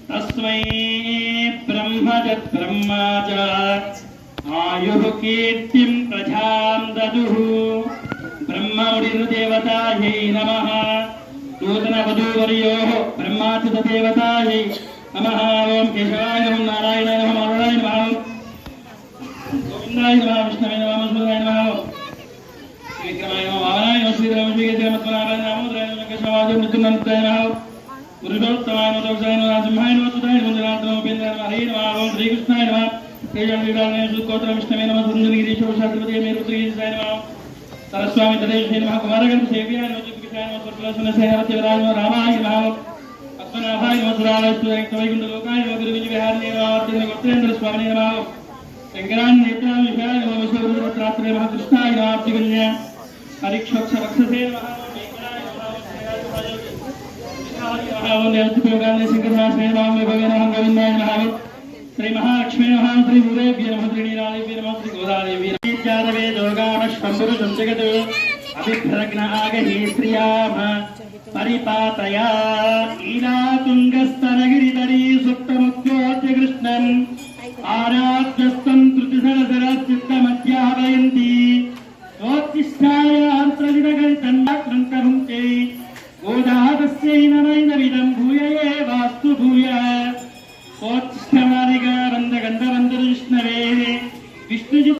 तस्मै ब्रह्मजत् ब्रह्माजात् आयुः कीर्तिं प्रजां ददुः ब्रह्ममुनिर्देवतायै नमः नूतनवधूवर्योः ब्रह्माच्युतदेवतायै नमः ओं केशवाय नमः नारायणाय नमः नारायणाय नमः गोविन्दाय नमः विष्णवे नमः मधुसूदनाय नमः विक्रमाय नमः वामनाय नमः श्रीधराय श्रीगजमत्वनारायणाय नमः रुद्राय नमः केशवाय मृत्युनन्ताय नमः पुरुषोत्तमाय नमः दोषाय नमः सिंहाय नमः सुताय नमः जनार्दनाय नमः उपेन्द्राय नमः हरे नमः ओं श्रीकृष्णाय नमः तेजस्वीराय सुकोत्र विष्णवे नमः सुन्दरगिरीशो शास्त्रपतिये मेरुत्रिगिरिसाय नमः सरस्वामी तदेशाय नमः कुमारगण सेव्याय नमः चित्तकिशाय नमः सर्वलक्षणसेनापतिवराय नमः रामाय नमः पद्मनाभाय नमः सुरालयस्तुवैकुण्ठलोकाय नमः गुरुविजयविहारिणे नमः वर्धनगोत्रेन्द्र स्वामिने नमः शंकरान् नेत्राविषयाय नमः विश्वरूपत्रात्रे नमः कृष्णाय नमः अब्धिगण्य हरिक्षोक्षवक्षसे नमः श्री महालक्ष्मी नमः श्री भूदेव्य नमः श्री नीलादेव्य नमः श्री गोदादेवी नमः दोगामश्वम्बुरुषं जगत् अभिभ्रग्न आगहि श्रियाम परिपातया ईलातुङ्गस्तनगिरितरी सुप्तमुद्योच्य कृष्णम् आराध्यस्तं त्रुतिसरसरश्चित्तमध्यापयन्ति गोदातस्यै नमैनमिदं भूयये वास्तु भूया